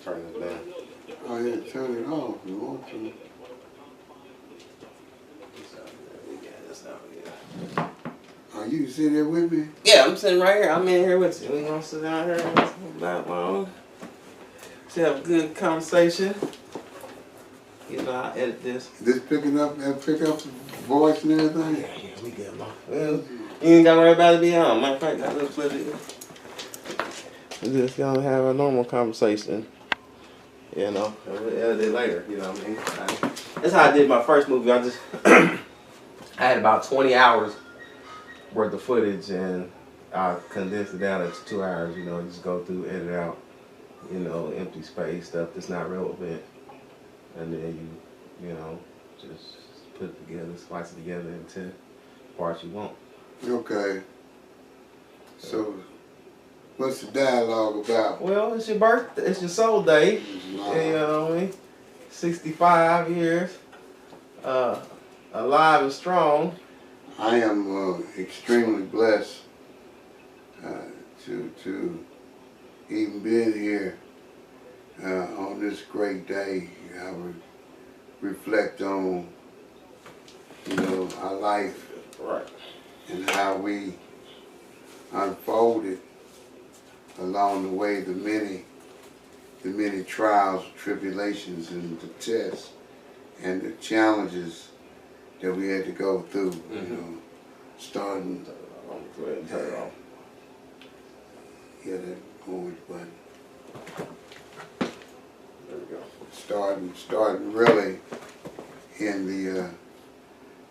turn this down. Oh yeah, turn it off if you want to. Are you sitting there with me? Yeah, I'm sitting right here. I'm in here with you. We gonna sit down here and about long. Just have a good conversation. You know, I edit this. This picking up the voice and everything? Yeah, we good, man. Well, you ain't gotta worry about it being on. Matter of fact, I just flip it. We just gonna have a normal conversation. You know, and we'll edit it later. You know what I mean? That's how I did my first movie. I just I had about 20 hours worth of footage, and I condensed it down into 2 hours. You know, just go through, edit out, you know, empty space, stuff that's not relevant, and then you know, just put it together, splice it together into parts you want. Okay. So, what's the dialogue about? Well, it's your birthday. It's your soul day. You know what I mean? 65 years, alive and strong. I am extremely blessed to even being here on this great day. I would reflect on, you know, our life, Right, and how we unfolded along the way, the many trials, tribulations, and the tests, and the challenges that we had to go through. You know, starting. Go ahead and turn it off. Yeah, that orange button. There we go. Starting really in the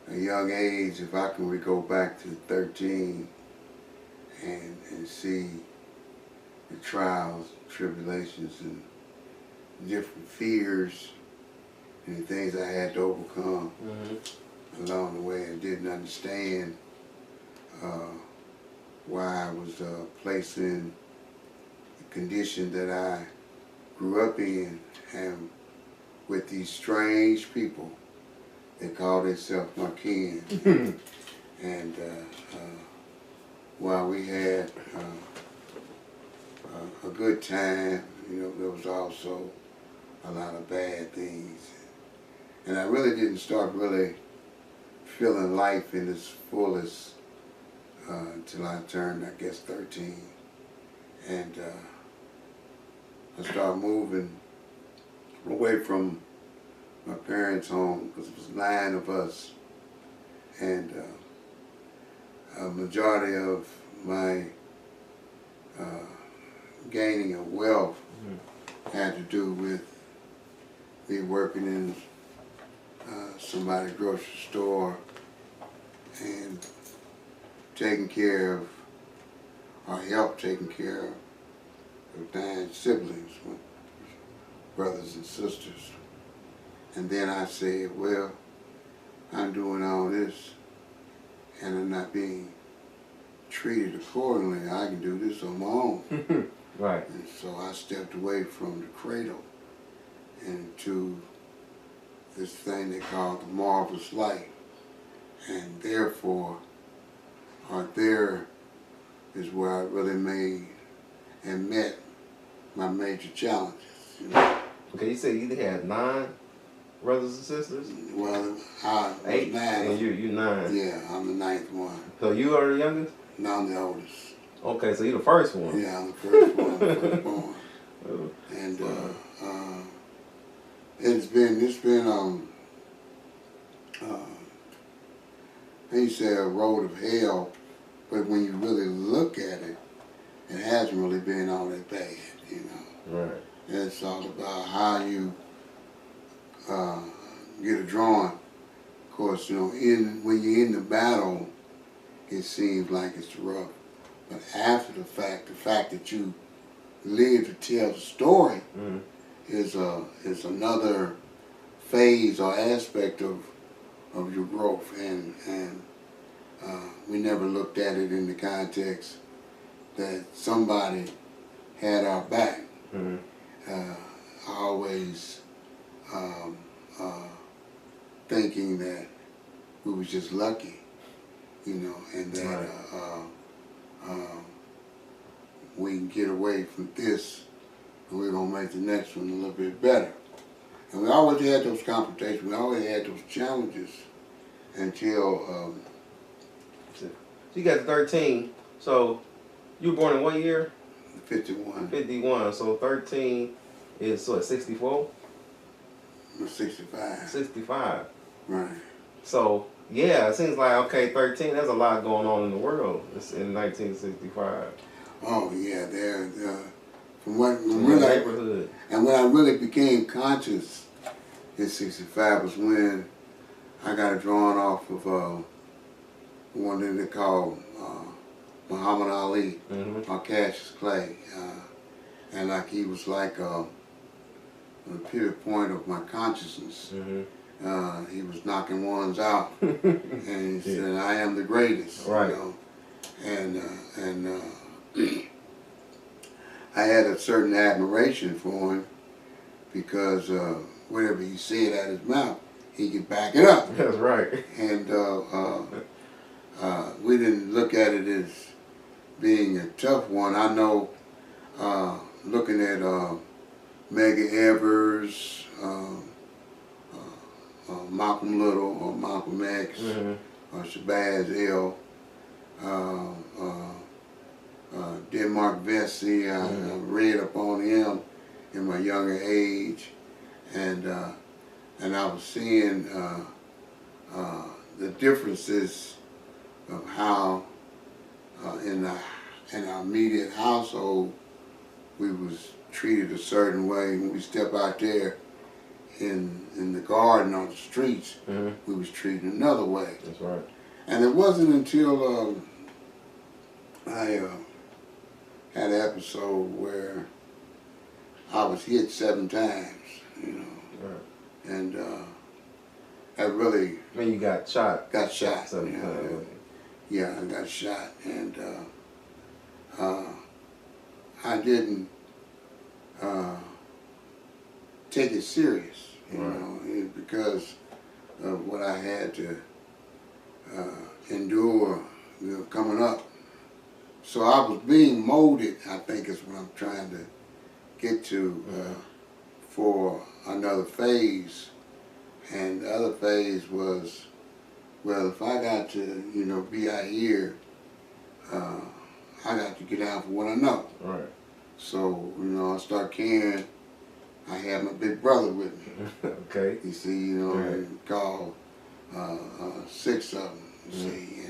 a young age. If I can go back to 13 and see the trials, tribulations, and different fears and the things I had to overcome along the way, and didn't understand why I was placed in the condition that I grew up in, and with these strange people that call themselves my kin. And while we had a good time, you know, there was also a lot of bad things. And I really didn't start really feeling life in its fullest until I turned, I guess, 13. And I started moving away from my parents' home, because it was 9 of us. And a majority of my gaining of wealth had to do with me working in somebody's grocery store and taking care of, or help taking care of 9 siblings, brothers and sisters. And then I said, well, I'm doing all this and I'm not being treated accordingly. I can do this on my own. Right. And so I stepped away from the cradle into this thing they call the marvelous life. And therefore, there is where I really made and met my major challenges. You know? Okay, you said you had 9 brothers and sisters? Well, I was 8, 9. and you 9. Yeah, I'm the 9th one. So you are the youngest? No, I'm the oldest. Okay, so you're the first one. Yeah, I'm the first one, firstborn. And it's been they say a road of hell, but when you really look at it, it hasn't really been all that bad, you know. Right. It's all about how you get a drawing. Of course, you know, when you're in the battle, it seems like it's rough. But after the fact that you live to tell the story is another phase or aspect of your growth, and we never looked at it in the context that somebody had our back. Always thinking that we was just lucky, you know, and that we can get away from this and we're going to make the next one a little bit better. And we always had those confrontations, we always had those challenges until... So you got 13, so you were born in what year? 51. 51, so 13 is what, 64? 65. 65. Right. So, yeah, it seems like, okay, 13, there's a lot going on in the world. It's in 1965. Oh, yeah, there, from what, In the neighborhood. and when I really became conscious in 65 was when I got it drawn off of one that they call Muhammad Ali, or Cassius Clay. And like he was like the pivot point of my consciousness. He was knocking ones out, and he said, "I am the greatest." Right. You know? And I had a certain admiration for him because whatever he said out his mouth, he could back it up. That's right. And we didn't look at it as being a tough one. I know looking at Medgar Evers, Malcolm Little, or Malcolm X, or Radford-El, Denmark Vesey. I read up on him in my younger age, and I was seeing the differences of how in our immediate household we was treated a certain way. When we step out there in the garden or the streets, we was treated another way. That's right. And it wasn't until I had an episode where I was hit 7 times, you know, and I really... I mean, you got shot. Got shot. 7 times. Yeah, I got shot, and I didn't take it serious, you know, because of what I had to endure, you know, coming up. So I was being molded, I think is what I'm trying to get to, for another phase. And the other phase was, well, if I got to, you know, be out here, I got to get out for what I know. Right. So, you know, I start carrying, I had my big brother with me. Okay. You see, you know, called 6 of them, you see,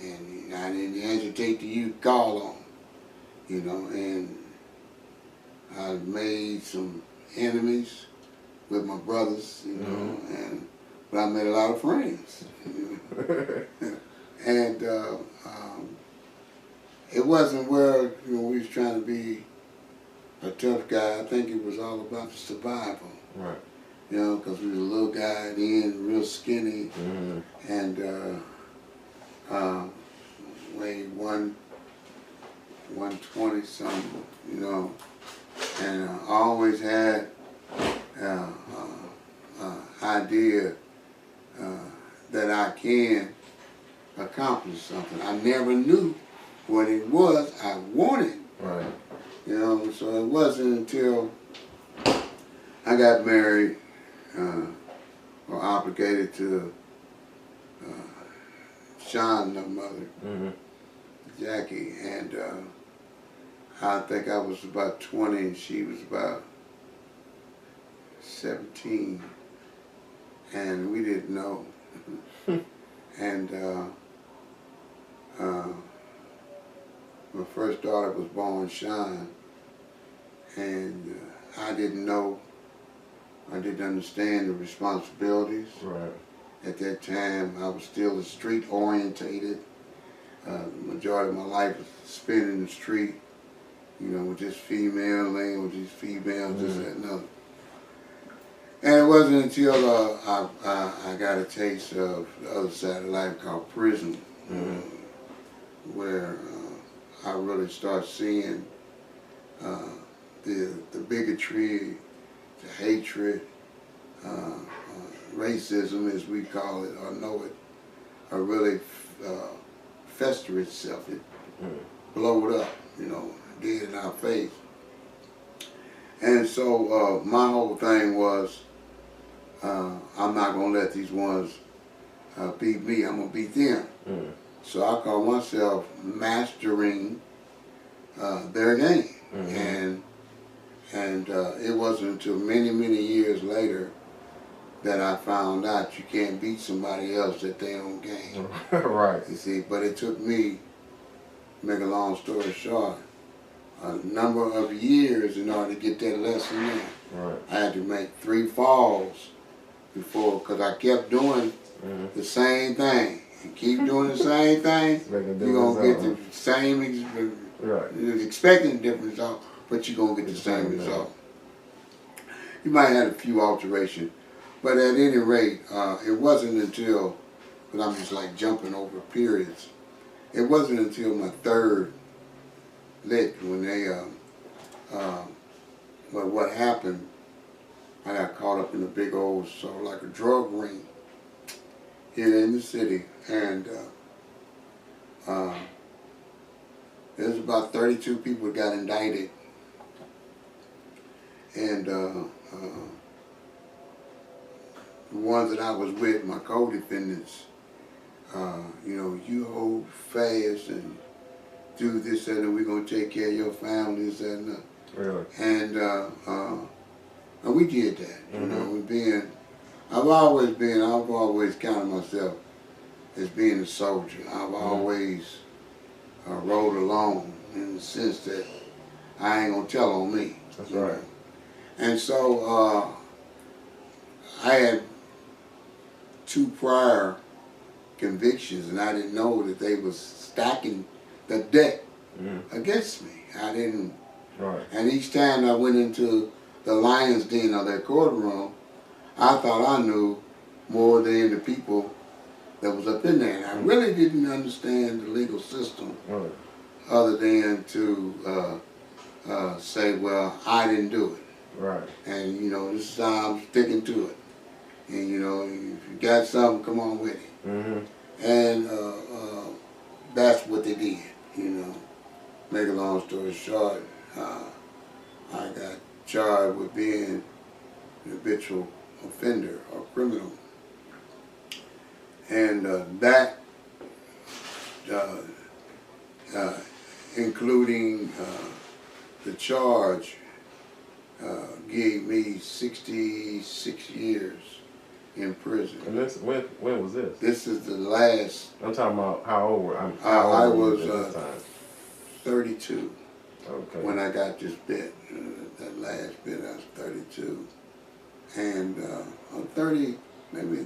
and I didn't hesitate to use call on, you know, and I made some enemies with my brothers, you know, but I made a lot of friends. You know? And it wasn't where, you know, we was trying to be a tough guy. I think it was all about the survival. Right. You know, because we was a little guy then, real skinny, and weighed 120 something, you know, and I always had idea that I can accomplish something. I never knew what it was I wanted. Right. You know, so it wasn't until I got married or obligated to Sean's mother, Jackie, and I think I was about 20 and she was about 17, and we didn't know. And my first daughter was born, Sean, and I didn't know, I didn't understand the responsibilities. Right. At that time, I was still street orientated. The majority of my life was spent in the street, you know, with this female, laying with these females, this, that, and other. And it wasn't until I got a taste of the other side of life called prison, where I really start seeing the bigotry, the hatred, racism as we call it or know it, really fester itself. It blowed up, you know, dead in our face. And so my whole thing was, I'm not gonna let these ones beat me. I'm gonna beat them. Mm. So I call myself mastering their game. Mm-hmm. And it wasn't until many years later that I found out you can't beat somebody else at their own game. Right. You see, but it took me, make a long story short, a number of years in order to get that lesson in. Right. I had to make 3 falls before, because I kept doing the same thing. You keep doing the same thing, you're going to get the same, you're expecting a different result, but you're going to get the same result. You might have a few alterations, but at any rate, it wasn't until, because I'm just like jumping over periods, it wasn't until my 3rd lick when they, but what happened, I got caught up in a big old, sort of like a drug ring here in the city, and there's about 32 people that got indicted, and the ones that I was with, my co-defendants, you know, you hold fast and do this and we're gonna take care of your families and really? And we did that. You know, I've always counted myself as being a soldier. I've always rode alone in the sense that I ain't gonna tell on me. That's right. Know? And so I had 2 prior convictions, and I didn't know that they was stacking the deck against me. I didn't. Right. And each time I went into the lion's den of that courtroom, I thought I knew more than the people that was up in there. And I really didn't understand the legal system other than to say, well, I didn't do it. Right. And, you know, this is how I'm sticking to it. And, you know, if you got something, come on with it. And that's what they did, you know. Make a long story short, I got charged with being an habitual offender or criminal. And that, including the charge, gave me 66 years in prison. And this, when was this? This is the last. I'm talking about how old were I was at this time? 32. Okay. When I got this bit, that last bit, I was 32. And I'm 30, maybe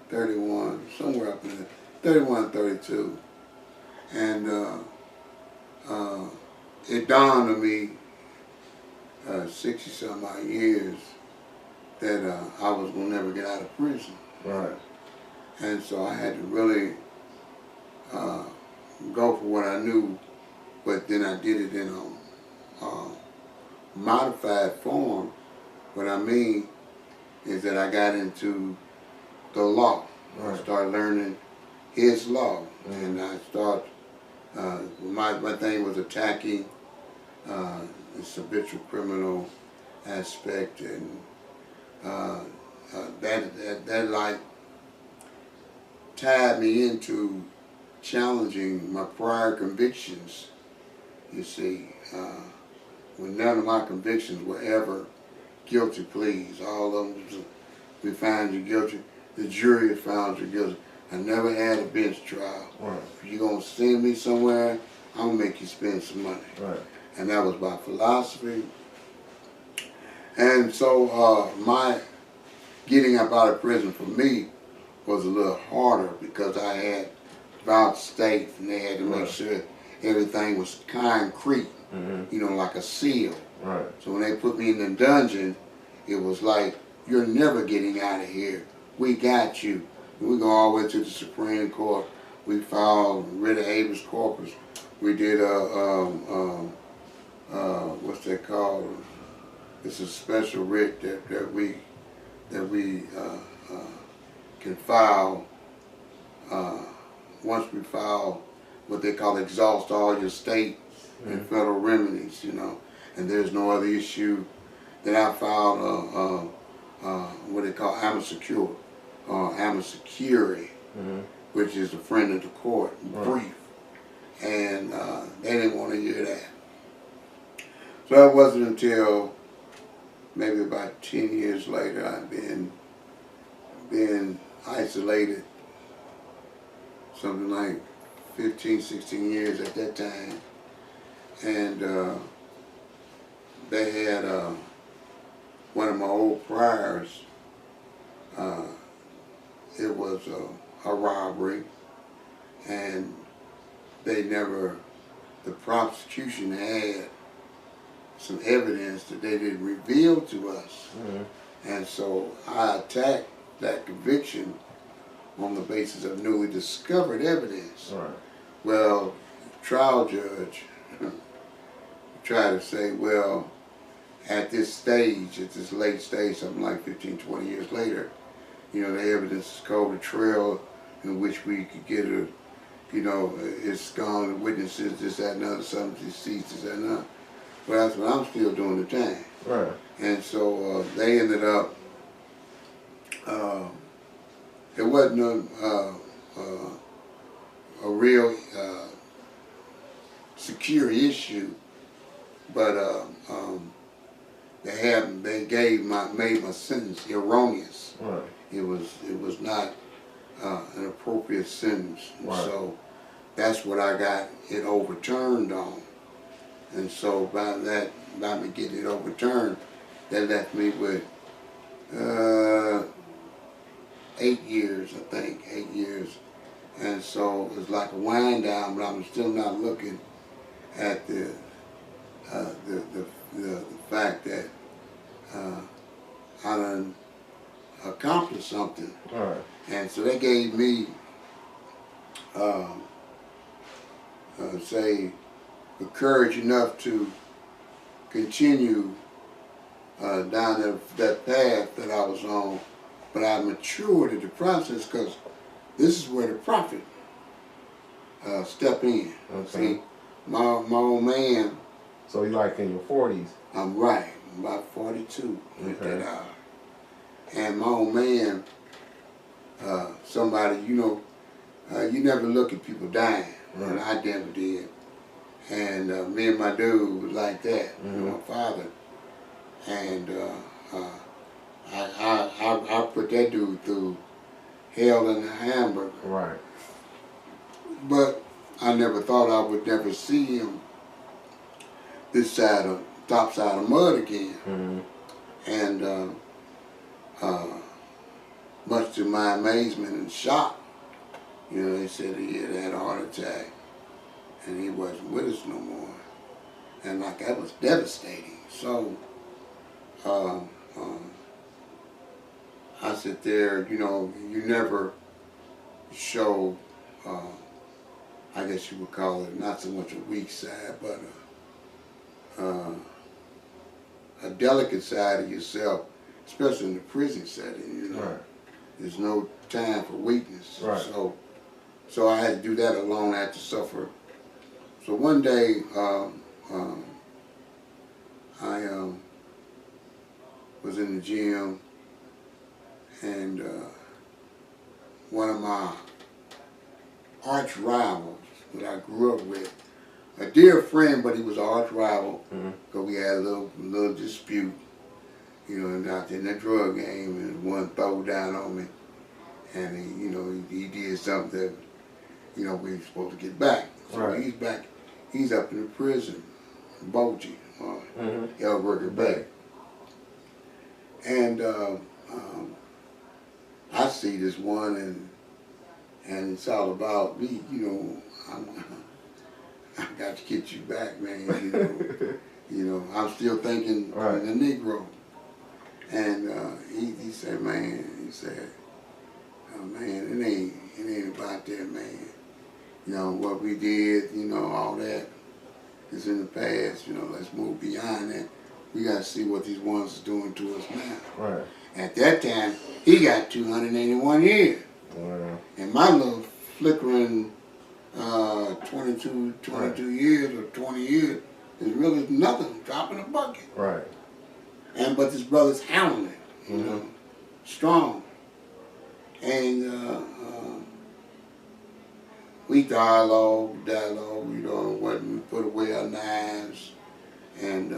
31, somewhere up in there, 31, 32. And it dawned on me 60-some odd years that I was going to never get out of prison. Right. And so I had to really go for what I knew, but then I did it in a modified form. What I mean is that I got into the law. Right. I started learning his law, and I started, my thing was attacking this habitual criminal aspect, and that like tied me into challenging my prior convictions, you see, when none of my convictions were ever guilty pleas. All of them was, we found you guilty, the jury found you guilty. I never had a bench trial. Right. If you're going to send me somewhere, I'm going to make you spend some money. Right. And that was my philosophy. And so my getting up out of prison for me was a little harder because I had vouched state, and they had to make sure everything was concrete, you know, like a seal. Right. So when they put me in the dungeon, it was like, you're never getting out of here. We got you. We go all the way to the Supreme Court. We filed writ of habeas corpus. We did what's that called? It's a special writ that we can file once we file what they call exhaust all your state and federal remedies, you know, and there's no other issue that I filed what they call amicus curiae, which is a friend of the court brief, and they didn't want to hear that. So it wasn't until maybe about 10 years later I'd been isolated, something like 15, 16 years at that time, and they had one of my old priors. It was a robbery, and the prosecution had some evidence that they didn't reveal to us. And so I attacked that conviction on the basis of newly discovered evidence. Well, the trial judge tried to say, well, at this stage, at this late stage, something like 15, 20 years later, the evidence is called a trail in which we could get it's gone, the witnesses, this, that, and other, some deceased, this, that, and other. Well, that's what I'm still doing the time. And so they ended up, it wasn't a real secure issue, but they made my sentence erroneous. It was not an appropriate sentence. So that's what I got it overturned on. And so by me getting it overturned, that left me with 8 years, I think, 8 years. And so it's like a wind down, but I'm still not looking at the fact that I done accomplished something. And so they gave me, say, the courage enough to continue down that path that I was on, but I matured in the process because this is where the prophet stepped in. See, my old man. So you're like in your 40s? I'm right, about 42 at that hour. And my old man, somebody, you never look at people dying, and I never did. And me and my dude was like that, my father. And I put that dude through hell in a hamburger. But I never thought I would never see him this top side of mud again. And much to my amazement and shock, they said he had a heart attack and he wasn't with us no more. And like that was devastating. So I sit there, you never show, I guess you would call it not so much a weak side, but a delicate side of yourself, especially in the prison setting, There's no time for weakness. So I had to do that alone. I had to suffer. So one day, I was in the gym, and one of my arch rivals that I grew up with, a dear friend, but he was an arch rival, because we had a little dispute, and out there in that drug game, and one threw down on me, and he did something that, we were supposed to get back. So he's back, he's up in the prison, Boji, El Worker Bay. And I see this one, and it's all about me, I got to get you back, man, I'm still thinking the Negro. And he said, man, oh, man, it ain't about that, man. What we did, all that is in the past, let's move beyond that. We got to see what these ones are doing to us now. At that time, he got 281 years. And my little flickering 22 years or 20 years is really nothing, drop in a bucket. but this brother's handling it, you know, strong. And we dialogue, you know, when we put away our knives, and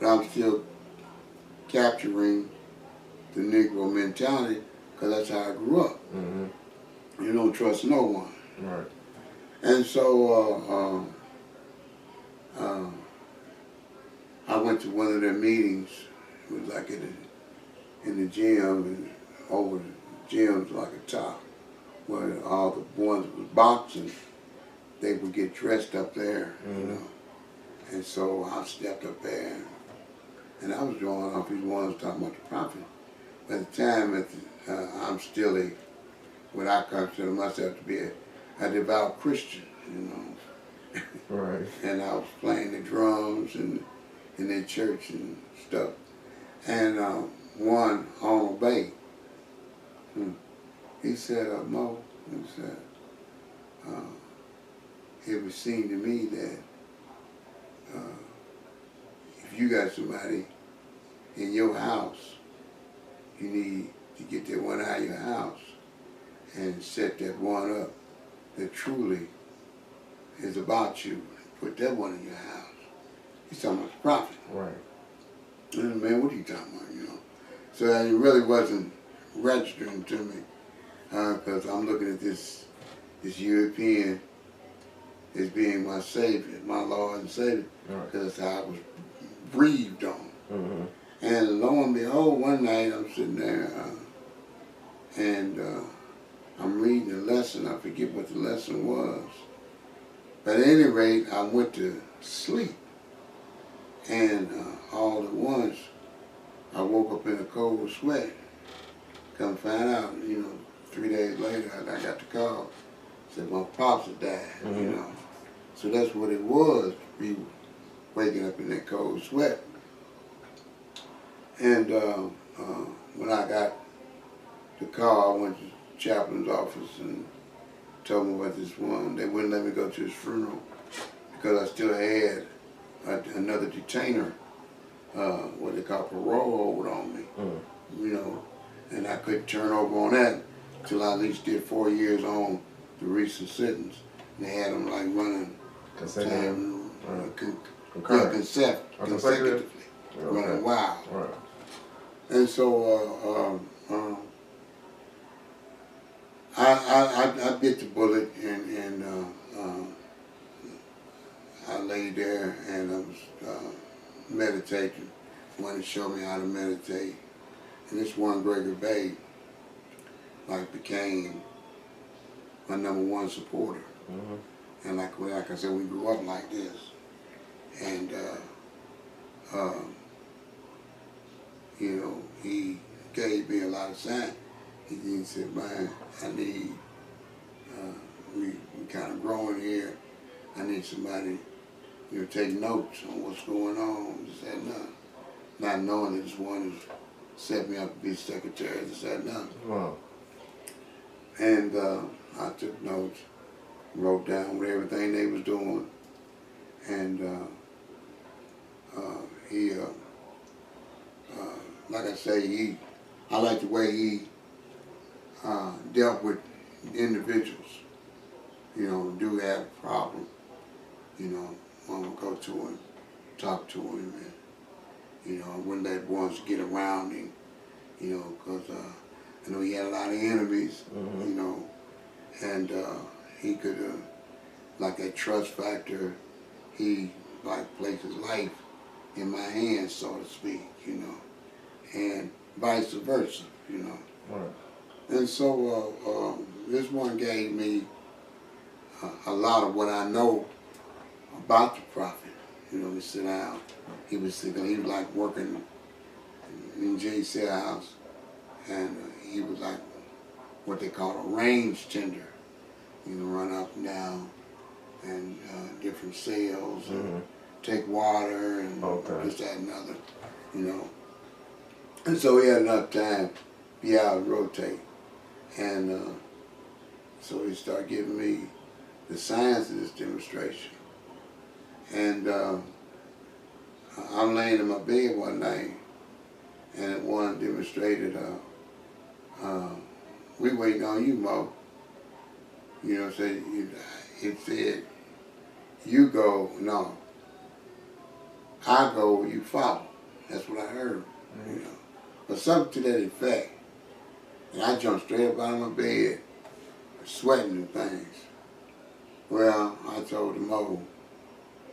but I'm still capturing the Negro mentality because that's how I grew up. You don't trust no one. Right. And so I went to one of their meetings. It was like in the gym, and over the gym's like a top, where all the ones that was boxing, they would get dressed up there, you know. And so I stepped up there, and I was drawing off these ones talking about the prophet. At the time, I'm still what I consider myself to be a devout Christian, you know. Right. And I was playing the drums in their church and stuff. And one on Bay, he said, Mo, he said, it would seem to me that if you got somebody in your house, you need to get that one out of your house and set that one up that truly is about you. Put that one in your house. He's talking about the prophet. Right. And man, what are you talking about, you know? So it really wasn't registering to me because I'm looking at this European as being my Savior, my Lord and Savior, because that's how I was breathed on. And lo and behold, one night I'm sitting there and I'm reading a lesson. I forget what the lesson was. But at any rate, I went to sleep. And all at once, I woke up in a cold sweat. Come find out, you know, 3 days later, I got the call. Said my pops had died, you know. So that's what it was, me waking up in that cold sweat. And when I got the call, I went to the chaplain's office and told me about this one. They wouldn't let me go to his funeral because I still had another detainer, what they call parole hold on me, you know, and I couldn't turn over on that until I at least did 4 years on the recent sentence. And they had them like running consecutively, running wild. Right. And so I bit the bullet and I lay there and I was meditating. Wanted to show me how to meditate. And this one Gregory Bay like became my #1 supporter. And like I said, we grew up like this. And you know, he gave me a lot of signs. He said, man, I need, we kind of growing here. I need somebody, you know, take notes on what's going on, this, that, and that. Not knowing that this one has set me up to be secretary, this, that, and that. Wow. And I took notes, wrote down what everything they was doing. And he, like I say, I like the way he dealt with individuals. You know, do have a problem. You know, I would go to him, talk to him, and, you know, I wouldn't let ones get around him, you know, because I know he had a lot of enemies, you know, and he could, like that trust factor, he, like, placed his life in my hands, so to speak, you know, and vice versa, you know. Right. And so this one gave me a lot of what I know about the prophet. You know, he sit down, he was like working in J.C. house, and he was like what they call a range tender. You know, run up and down and different cells and take water and this, that, and other, you know. And so he had enough time to be out and rotate. And so he started giving me the science of this demonstration. And I'm laying in my bed one night, and one demonstrated, we waiting on you, Mo. You know what I'm saying? It said, you go, no, I go, you follow. That's what I heard, you know. But something to that effect. And I jumped straight up out of my bed, sweating and things. Well, I told the Mo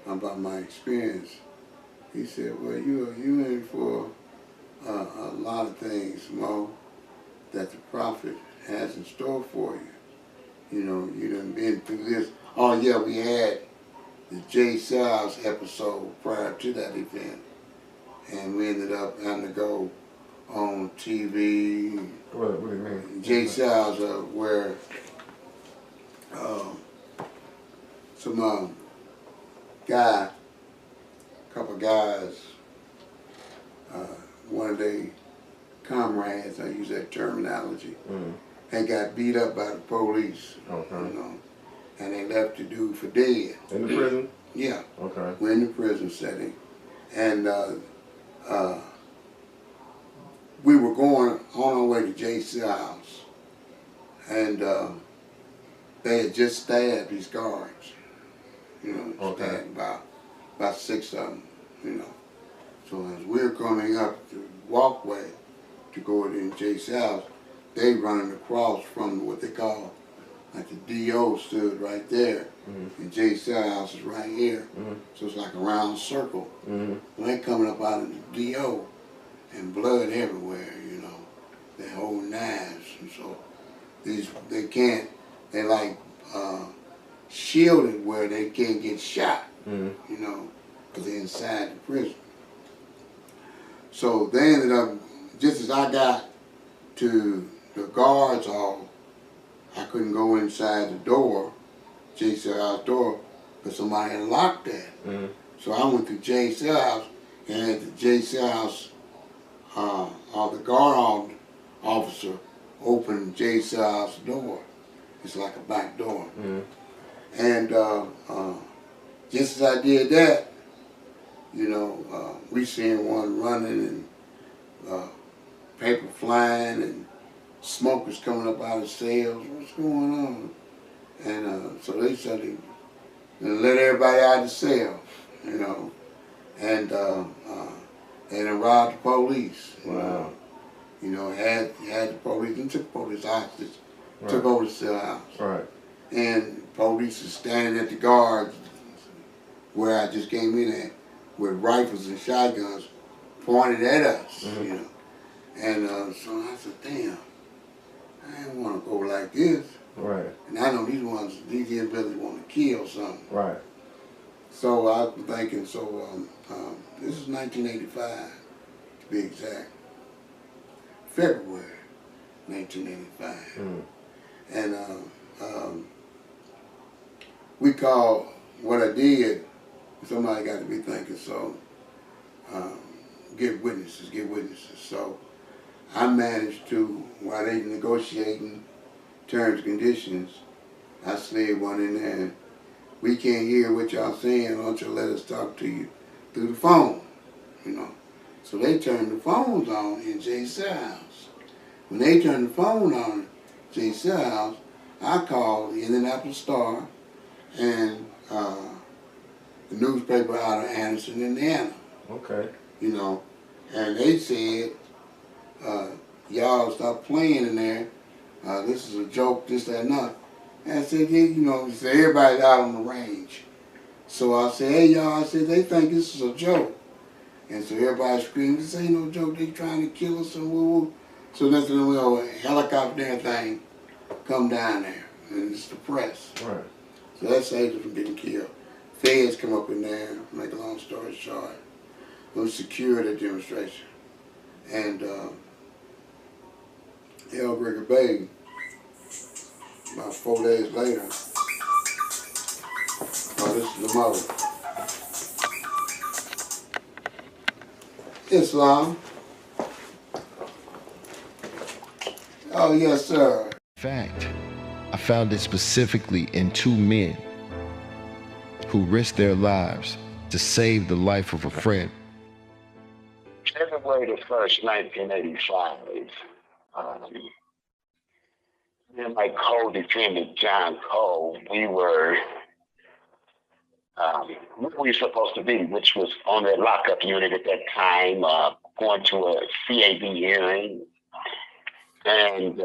about my experience. He said, well, you in for a lot of things, Mo, that the prophet has in store for you. You know, you done been through this. Oh yeah, we had the Jay Styles episode prior to that event. And we ended up having to go on TV. What do you mean? Jay Styles, where some couple guys, one of their comrades, I use that terminology, had got beat up by the police, okay. You know, and they left the dude for dead. In the prison? Yeah. Okay. We're in the prison setting. And we were going on our way to Jay Styles, and they had just stabbed these guards, you know, okay. Stabbed about 6 of them, you know. So as we're coming up the walkway to go to Jay Styles, they running across from what they call, like the D.O. stood right there, and Jay Styles is right here, so it's like a round circle. When they coming up out of the D.O., and blood everywhere, you know. They hold knives, and so they like shielded where they can't get shot, you know, because they're inside the prison. So they ended up, just as I got to the guards hall, I couldn't go inside the door, Jay Styles' door, because somebody had locked that. So I went to Jay Styles, and at the Jay Styles, the guard officer opened Jay Styles' door. It's like a back door. And just as I did that, you know, we seen one running and paper flying and smoke was coming up out of cells. What's going on? And so they started to let everybody out of the cell, you know, and then robbed the police. Wow. You know, had the police and took the police hostage, took over the cell house. Right. And police is standing at the guards where I just came in at with rifles and shotguns pointed at us, you know. And so I said, damn, I didn't want to go like this. Right. And I know these hillbillies want to kill something. Right. So I was thinking, this is 1985, to be exact. February 1985. And we called, what I did, somebody got to be thinking, so get witnesses. So I managed to, while they negotiating terms and conditions, I slid one in there. We can't hear what y'all saying, don't you let us talk to you through the phone, you know. So they turned the phones on in Jay Styles. When they turned the phone on in Jay Styles, I called the Indianapolis Star and the newspaper out of Anderson, Indiana. Okay. You know, and they said, y'all stop playing in there. This is a joke, this, that, and that. And I said, yeah, you know, everybody's out on the range. So I said, hey, y'all, I said, they think this is a joke. And so everybody screamed, this ain't no joke, they trying to kill us and woo-woo. So that's the little helicopter and thing come down there, and it's the press. Right. So that saved us from getting killed. Feds come up in there, make a long story short. It was secured at demonstration. And El Grigger Bay, about 4 days later, this is the mother. Islam. Oh, yes, sir. In fact, I found it specifically in 2 men who risked their lives to save the life of a friend February the 1st, 1985. Me and my co-defendant, John Cole, we were where we were supposed to be, which was on the lockup unit at that time, going to a CAB hearing. And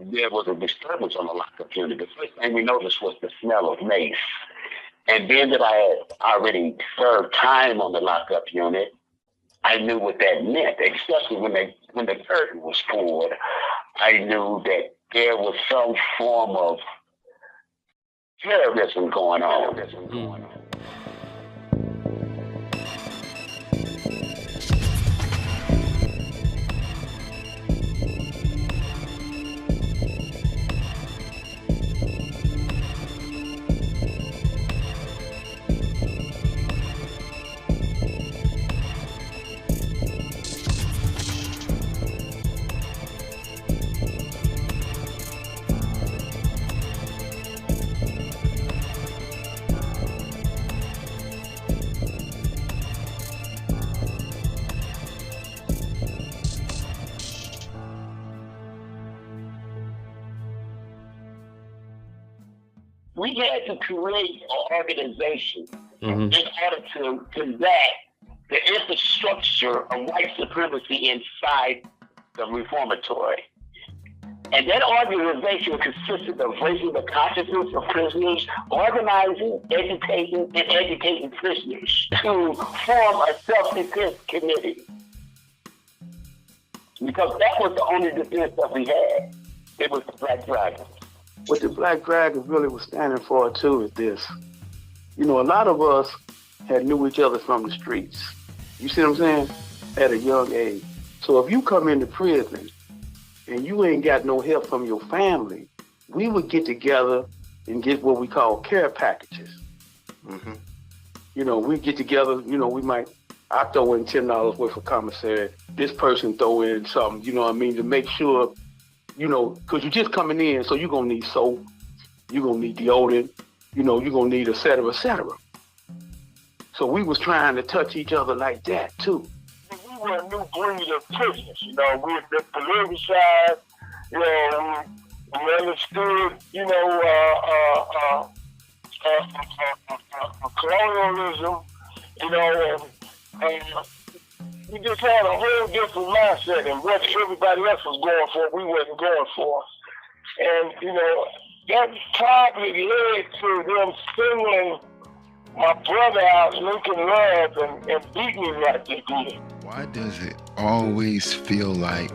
there was a disturbance on the lockup unit. The first thing we noticed was the smell of mace. And being that I had already served time on the lockup unit, I knew what that meant, especially when the curtain was pulled. I knew that there was some form of terrorism going on. We had to create an organization in order to combat the infrastructure of white supremacy inside the reformatory. And that organization consisted of raising the consciousness of prisoners, organizing, educating, and educating prisoners to form a self-defense committee. Because that was the only defense that we had. It was the Black Dragon. What the Black Dragon really was standing for too is this. You know, a lot of us had knew each other from the streets. You see what I'm saying? At a young age. So if you come into prison and you ain't got no help from your family, we would get together and get what we call care packages. Mm-hmm. You know, we get together, you know, I throw in $10 worth of commissary. This person throw in something, you know what I mean, to make sure, you know, because you're just coming in, so you're going to need soap, you're going to need deodorant, you know, you're going to need et cetera, et cetera. So we was trying to touch each other like that, too. We were a new breed of prisoners, you know, we were politicized, you know, we understood, you know, colonialism, you know, and we just had a whole different mindset, and what everybody else was going for, we wasn't going for. And, you know, that probably led to them singling my brother out, Lincoln Love, and beating him like they did. Why does it always feel like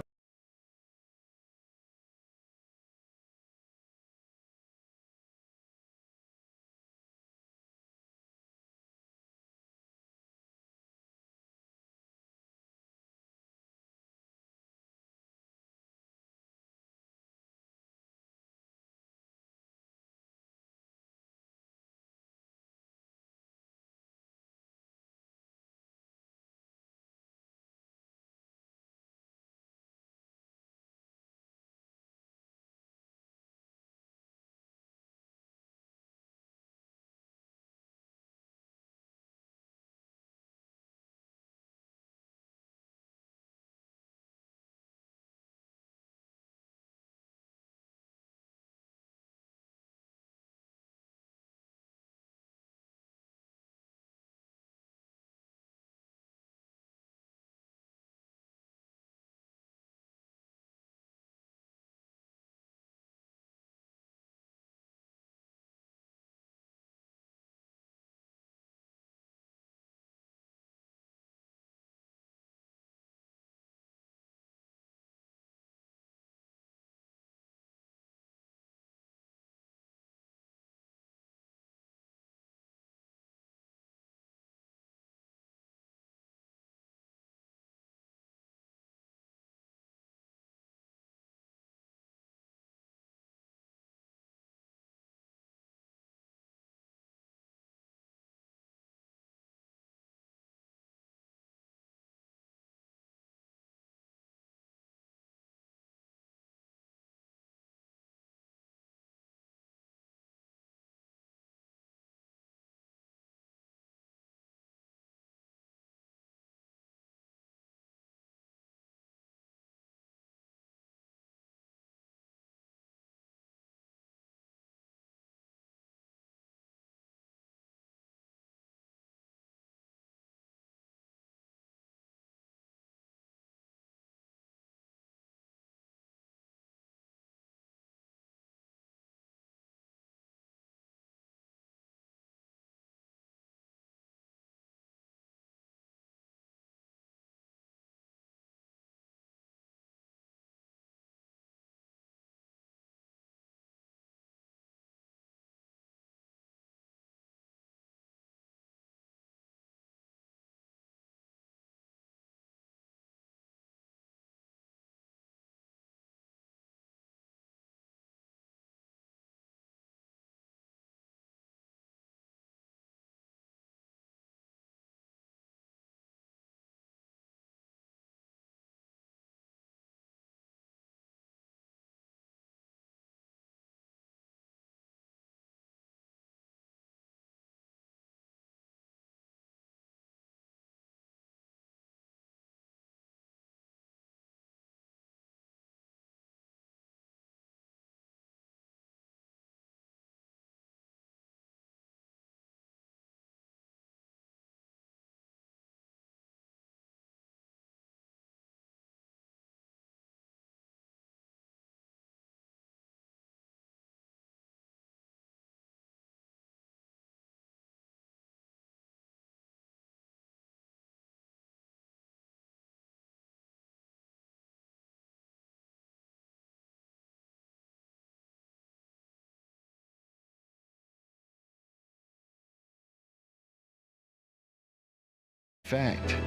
In fact,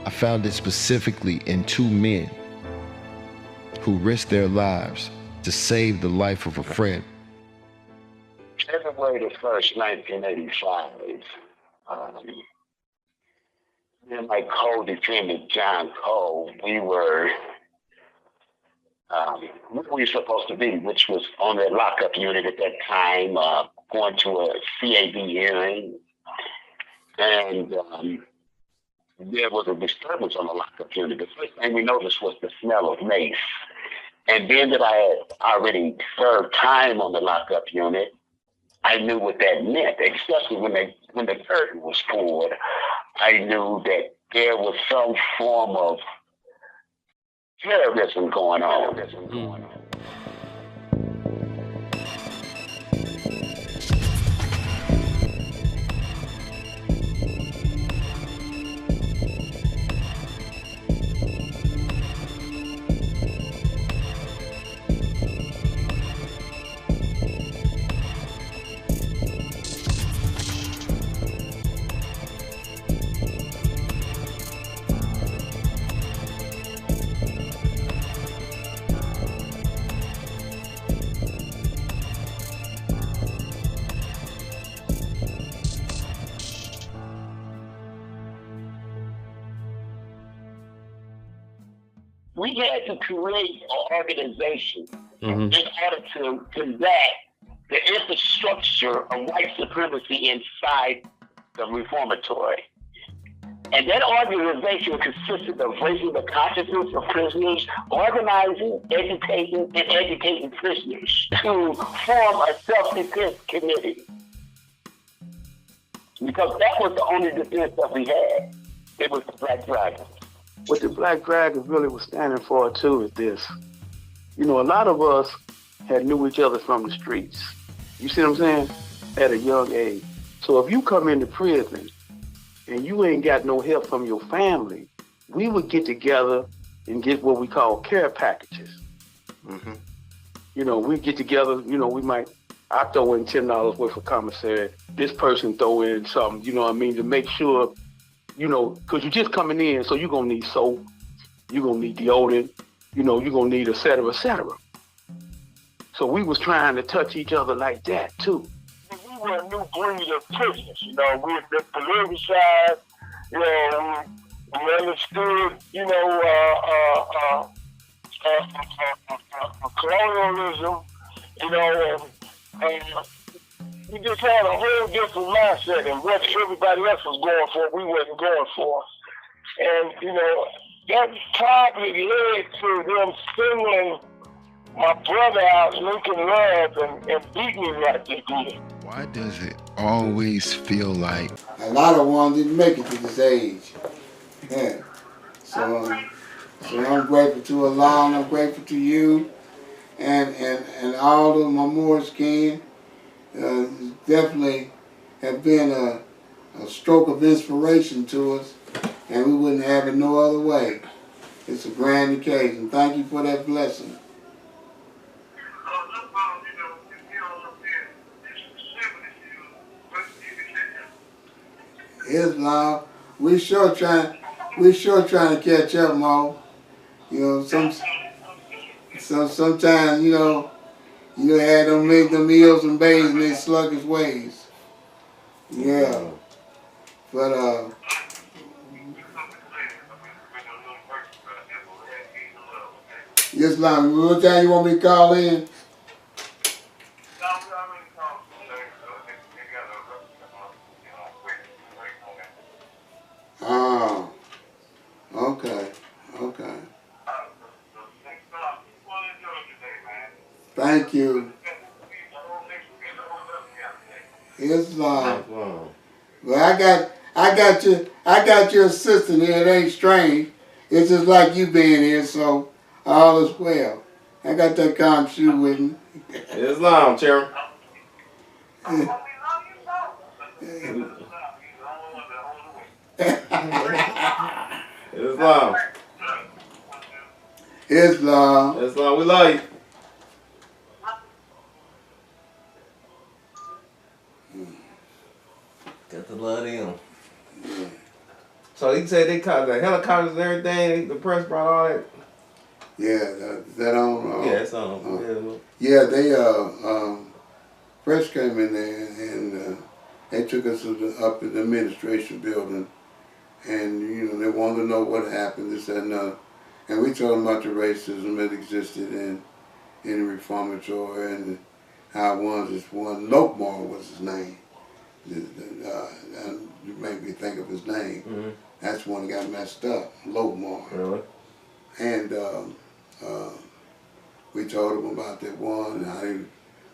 I found it specifically in two men who risked their lives to save the life of a friend. February the 1st, 1985, me and my co-defendant, John Cole, we were where we were supposed to be, which was on the lockup unit at that time, going to a CAB hearing. And there was a disturbance on the lockup unit. The first thing we noticed was the smell of mace. And being that I had already served time on the lockup unit, I knew what that meant, especially when the curtain was pulled. I knew that there was some form of terrorism going on. We had to create an organization in order to combat the infrastructure of white supremacy inside the reformatory. And that organization consisted of raising the consciousness of prisoners, organizing, educating prisoners to form a self-defense committee. Because that was the only defense that we had. It was the Black Dragon. What the Black Dragon really was standing for too is this. You know, a lot of us had knew each other from the streets. You see what I'm saying? At a young age. So if you come into prison and you ain't got no help from your family, we would get together and get what we call care packages. Mm-hmm. You know, we get together, you know, I throw in $10 worth of commissary. This person throw in something, you know what I mean, to make sure, you know, because you're just coming in, so you're going to need soap, you're going to need deodorant, you know, you're going to need et cetera, et cetera. So we was trying to touch each other like that, too. We were a new breed of prisoners, you know, we were politicized, you know, we understood, you know, colonialism, you know, and we just had a whole different mindset, and what everybody else was going for, we wasn't going for. And, you know, that probably led to them singling my brother out, Lincoln Love, and beating him like they did. Why does it always feel like A lot of ones didn't make it to this age. Yeah. So I'm grateful to Allah, and I'm grateful to you, and all of my Moorish kin. Definitely have been a stroke of inspiration to us, and we wouldn't have it no other way. It's a grand occasion. Thank you for that blessing. Islam, we sure trying to catch up, Mo. You know, sometimes, you know, you had them meals and bays in their sluggish ways. Yeah. But Islam, what time you want me to call in? Oh, okay. Thank you. Islam. Well, I got your assistant here. It ain't strange. It's just like you being here, so all is well. I got that calm shoe with me. Islam, Chairman. Islam. Islam, we love you. Got to love them. Yeah. So he said they caught the helicopters and everything. The press brought all that. Yeah, that on. Yeah, it's on. Yeah, they press came in there and they took us up to the administration building, and you know they wanted to know what happened, this that, and that. And we told them about the racism that existed in the reformatory and how this one Lokemore was his name. You made me think of his name. Mm-hmm. That's the one that got messed up, Lokemore. Really? And we told him about that one and how they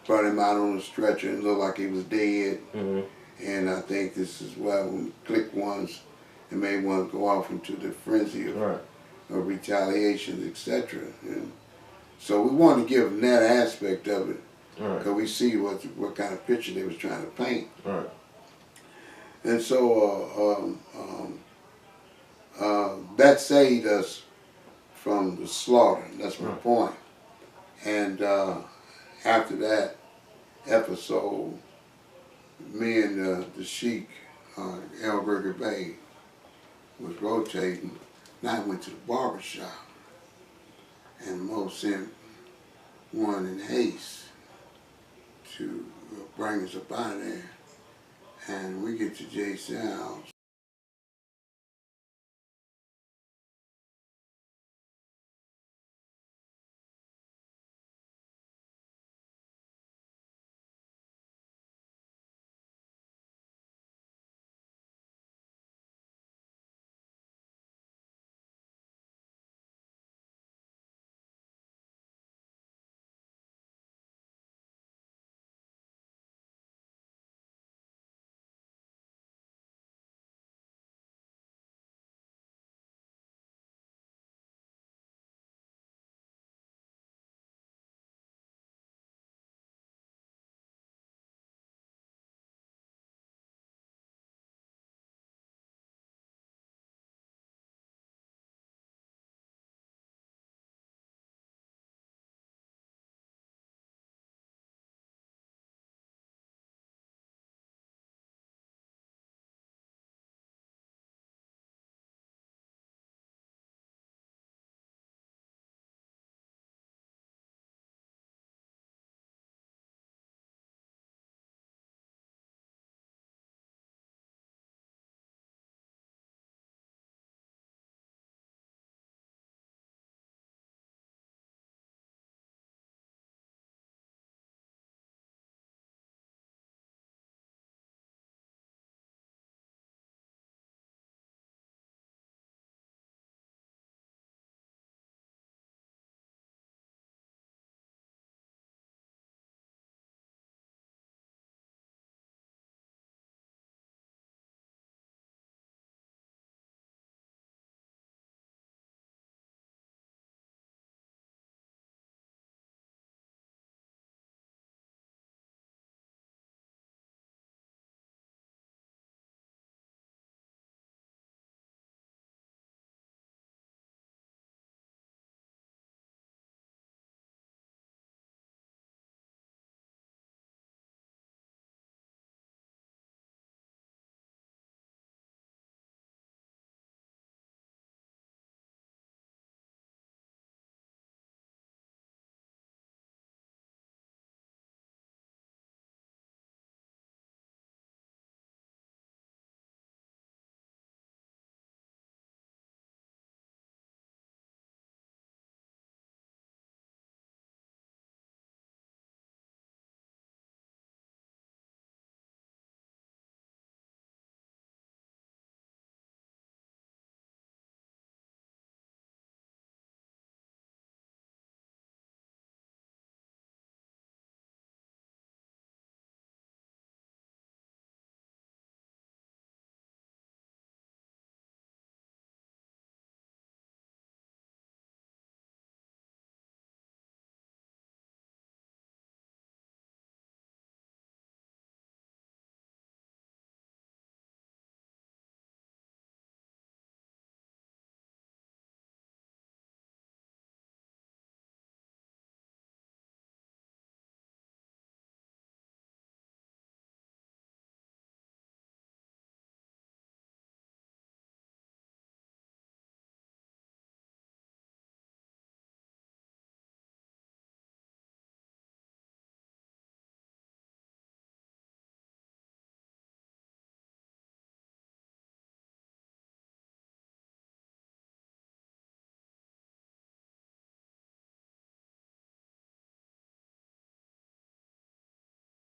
brought him out on a stretcher and looked like he was dead. Mm-hmm. And I think this is why we clicked ones and made ones go off into the frenzy of retaliation, etc. And so we wanted to give them that aspect of it, because we see what kind of picture they was trying to paint. Right. And so that saved us from the slaughter. That's my point. And after that episode, me and the Sheik, El Bay, was rotating. And I went to the barber shop, and Mo sent one in haste to bring us up out of there. And we get to Jason's house,